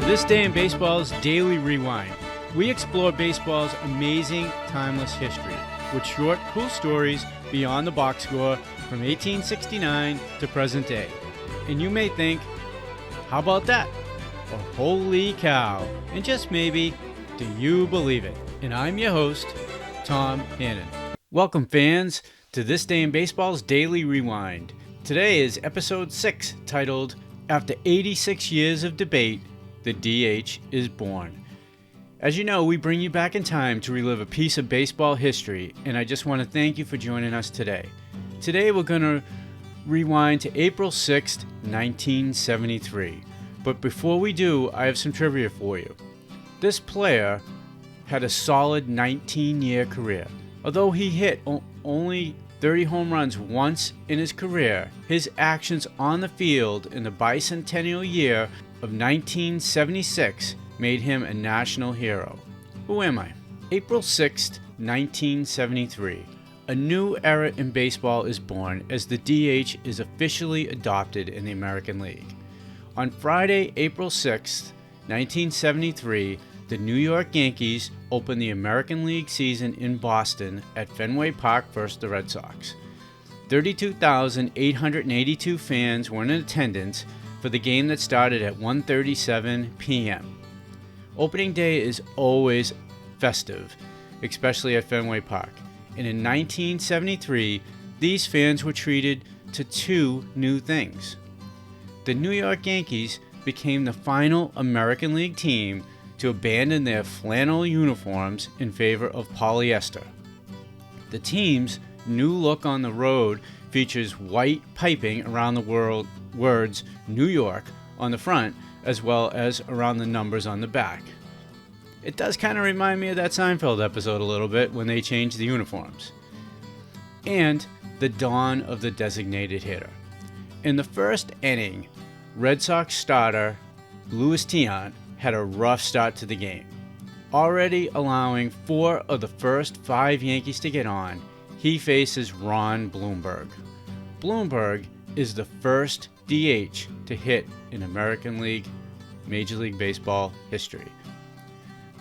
This Day in Baseball's Daily Rewind. We explore baseball's amazing, timeless history with short, cool stories beyond the box score from 1869 to present day. And you may think, how about that? Or holy cow. And just maybe, do you believe it? And I'm your host, Tom Hannon. Welcome, fans, to This Day in Baseball's Daily Rewind. Today is episode 6, titled, After 86 Years of Debate, the DH is Born. As you know, we bring you back in time to relive a piece of baseball history, and I just want to thank you for joining us today. Today we're going to rewind to April 6th, 1973. But before we do, I have some trivia for you. This player had a solid 19-year career. Although he hit only 30 home runs once in his career, his actions on the field in the bicentennial year of 1976 made him a national hero. Who am I? April 6th, 1973. A new era in baseball is born as the DH is officially adopted in the American League. On Friday, April 6th, 1973, the New York Yankees opened the American League season in Boston at Fenway Park versus the Red Sox. 32,882 fans were in attendance for the game that started at 1:37 p.m. Opening day is always festive, especially at Fenway Park. And in 1973, these fans were treated to two new things. The New York Yankees became the final American League team to abandon their flannel uniforms in favor of polyester. The team's new look on the road features white piping around the words New York on the front, as well as around the numbers on the back. It does kind of remind me of that Seinfeld episode a little bit when they changed the uniforms. And the dawn of the designated hitter. In the first inning, Red Sox starter Luis Tiant had a rough start to the game. Already allowing 4 of the first 5 Yankees to get on, he faces Ron Bloomberg. Bloomberg is the first DH to hit in American League, Major League Baseball history.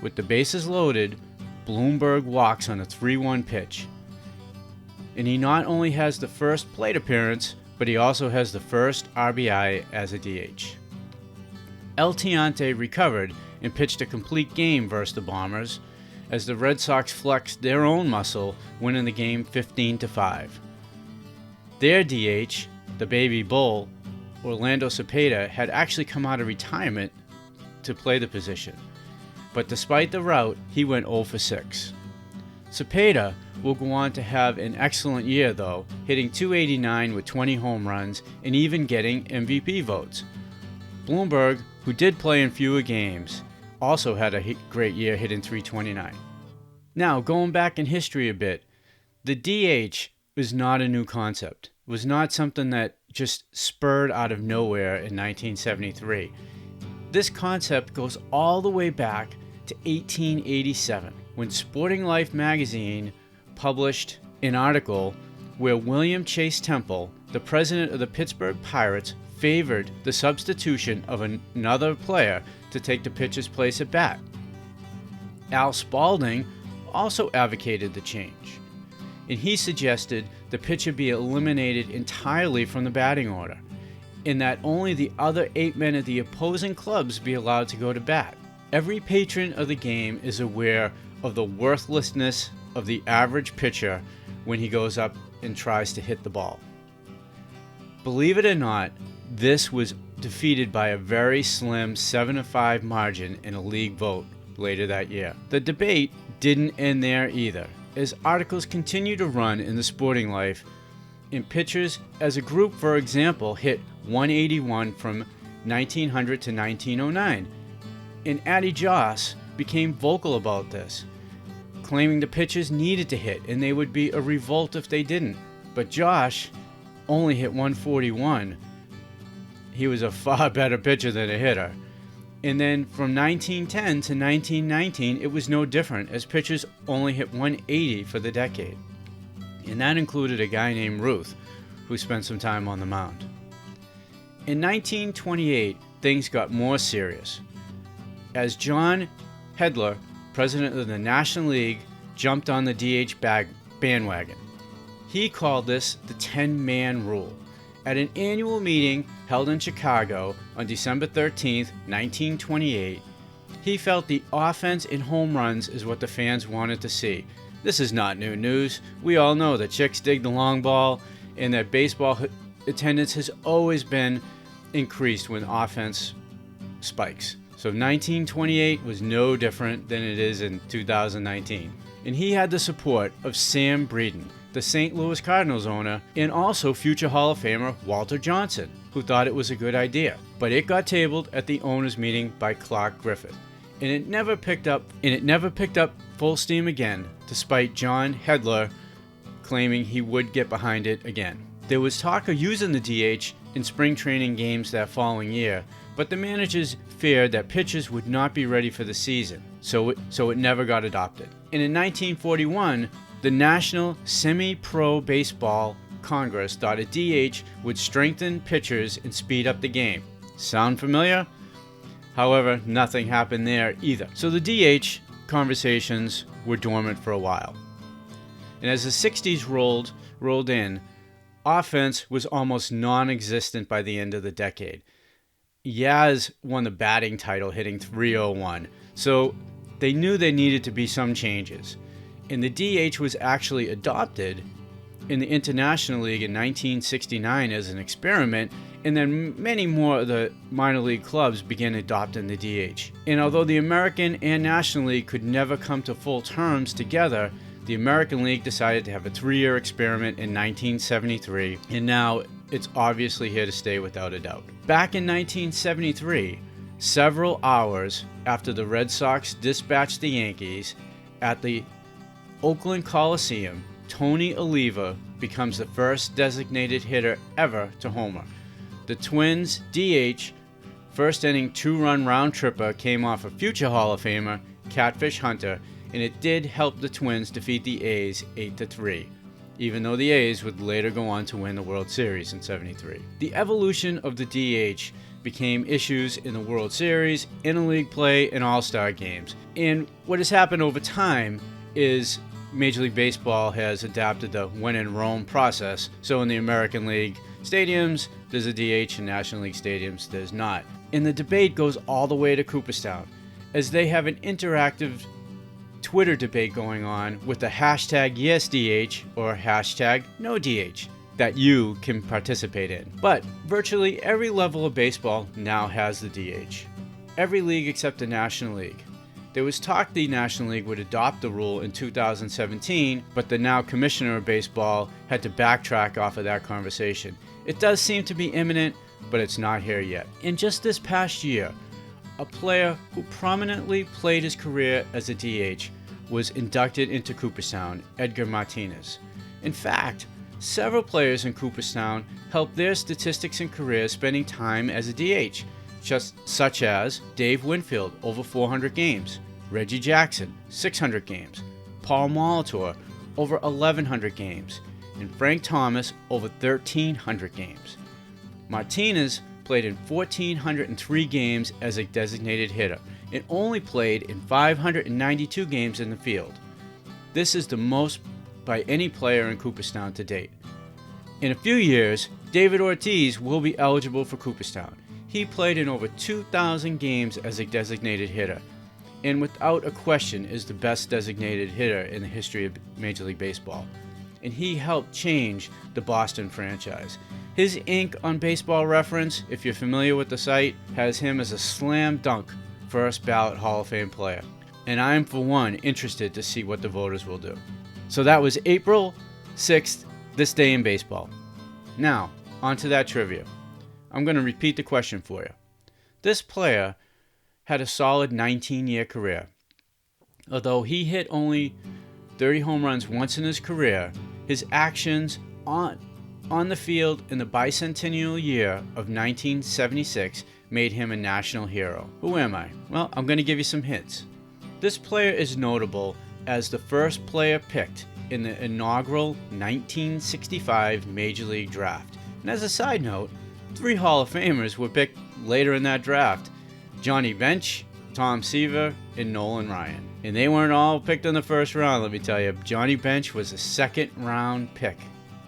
With the bases loaded, Bloomberg walks on a 3-1 pitch. And he not only has the first plate appearance, but he also has the first RBI as a DH. El Tiante recovered and pitched a complete game versus the Bombers as the Red Sox flexed their own muscle, winning the game 15-5. Their DH, the baby bull, Orlando Cepeda, had actually come out of retirement to play the position. But despite the rout, he went 0 for 6. Cepeda will go on to have an excellent year though, hitting .289 with 20 home runs and even getting MVP votes. Bloomberg, who did play in fewer games, also had a great year hitting .329. Now, going back in history a bit, the DH was not a new concept. It was not something that just spurred out of nowhere in 1973. This concept goes all the way back to 1887, when Sporting Life magazine published an article where William Chase Temple, the president of the Pittsburgh Pirates, favored the substitution of another player to take the pitcher's place at bat. Al Spaulding also advocated the change, and he suggested the pitcher be eliminated entirely from the batting order, and that only the other 8 men of the opposing clubs be allowed to go to bat. Every patron of the game is aware of the worthlessness of the average pitcher when he goes up and tries to hit the ball. Believe it or not, this was defeated by a very slim 7-5 margin in a league vote later that year. The debate didn't end there either, as articles continue to run in the Sporting Life, and pitchers as a group, for example, hit 181 from 1900 to 1909. And Jos became vocal about this, claiming the pitchers needed to hit and they would be a revolt if they didn't. But Josh only hit 141. He was a far better pitcher than a hitter. And then from 1910 to 1919, it was no different, as pitchers only hit 180 for the decade. And that included a guy named Ruth, who spent some time on the mound. In 1928, things got more serious. as John Hedler, president of the National League, jumped on the DH bandwagon. He called this the 10-man rule. At an annual meeting held in Chicago on December 13, 1928, he felt the offense in home runs is what the fans wanted to see. This is not new news. We all know that chicks dig the long ball and that baseball attendance has always been increased when offense spikes. So 1928 was no different than it is in 2019. And he had the support of Sam Breeden, the St. Louis Cardinals owner, and also future Hall of Famer Walter Johnson, who thought it was a good idea. But it got tabled at the owners' meeting by Clark Griffith, and it never picked up full steam again, despite John Hedler claiming he would get behind it again. There was talk of using the DH in spring training games that following year, but the managers feared that pitchers would not be ready for the season, so it never got adopted. And in 1941, the National Semi-Pro Baseball Congress thought a DH would strengthen pitchers and speed up the game. Sound familiar? However, nothing happened there either. So the DH conversations were dormant for a while. And as the 60s rolled in, offense was almost non-existent by the end of the decade. Yaz won the batting title, hitting .301, so they knew there needed to be some changes. And the DH was actually adopted in the International League in 1969 as an experiment, and then many more of the minor league clubs began adopting the DH. And although the American and National League could never come to full terms together, the American League decided to have a 3-year experiment in 1973, and now it's obviously here to stay without a doubt. Back in 1973, several hours after the Red Sox dispatched the Yankees at the Oakland Coliseum, Tony Oliva becomes the first designated hitter ever to homer. The Twins' DH first inning 2-run round tripper came off a future Hall of Famer, Catfish Hunter, and it did help the Twins defeat the A's 8-3, even though the A's would later go on to win the World Series in '73. The evolution of the DH became issues in the World Series, interleague play, and all-star games. And what has happened over time is Major League Baseball has adapted the when in Rome process. So in the American League stadiums, there's a DH, in National League stadiums, there's not. And the debate goes all the way to Cooperstown, as they have an interactive Twitter debate going on with the hashtag YesDH or hashtag NoDH that you can participate in. But virtually every level of baseball now has the DH. Every league except the National League. There was talk the National League would adopt the rule in 2017, but the now Commissioner of Baseball had to backtrack off of that conversation. It does seem to be imminent, but it's not here yet. In just this past year, a player who prominently played his career as a DH was inducted into Cooperstown, Edgar Martinez. In fact, several players in Cooperstown helped their statistics and careers spending time as a DH, such as Dave Winfield, over 400 games, Reggie Jackson, 600 games, Paul Molitor, over 1,100 games, and Frank Thomas, over 1,300 games. Martinez played in 1,403 games as a designated hitter and only played in 592 games in the field. This is the most by any player in Cooperstown to date. In a few years, David Ortiz will be eligible for Cooperstown. He played in over 2,000 games as a designated hitter, and without a question is the best designated hitter in the history of Major League Baseball. And he helped change the Boston franchise. His ink on Baseball Reference, if you're familiar with the site, has him as a slam dunk first ballot Hall of Fame player. And I'm, for one, interested to see what the voters will do. So that was April 6th, this day in baseball. Now, on to that trivia. I'm going to repeat the question for you. This player had a solid 19-year career. Although he hit only 30 home runs once in his career, his actions on the field in the bicentennial year of 1976 made him a national hero. Who am I? Well, I'm going to give you some hints. This player is notable as the first player picked in the inaugural 1965 Major League Draft. And as a side note, 3 Hall of Famers were picked later in that draft: Johnny Bench, Tom Seaver, and Nolan Ryan. And they weren't all picked in the first round, let me tell you. Johnny Bench was a second round pick,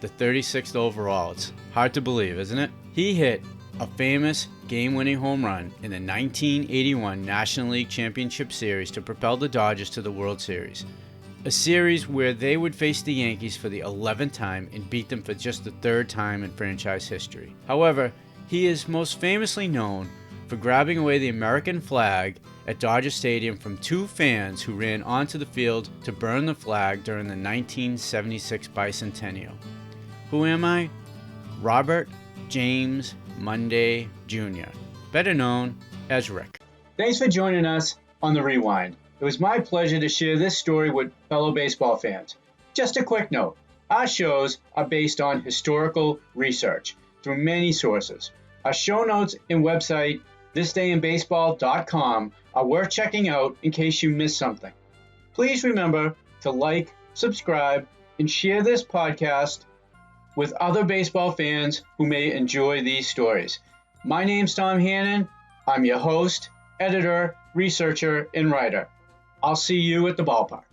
the 36th overall. It's hard to believe, isn't it? He hit a famous game-winning home run in the 1981 National League Championship Series to propel the Dodgers to the World Series. A series where they would face the Yankees for the 11th time and beat them for just the third time in franchise history. However, he is most famously known for grabbing away the American flag at Dodger Stadium from two fans who ran onto the field to burn the flag during the 1976 bicentennial. Who am I? Robert James Monday Jr., better known as Rick. Thanks for joining us on The Rewind. It was my pleasure to share this story with fellow baseball fans. Just a quick note, our shows are based on historical research through many sources. Our show notes and website, thisdayinbaseball.com, are worth checking out in case you missed something. Please remember to like, subscribe, and share this podcast with other baseball fans who may enjoy these stories. My name's Tom Hannon. I'm your host, editor, researcher, and writer. I'll see you at the ballpark.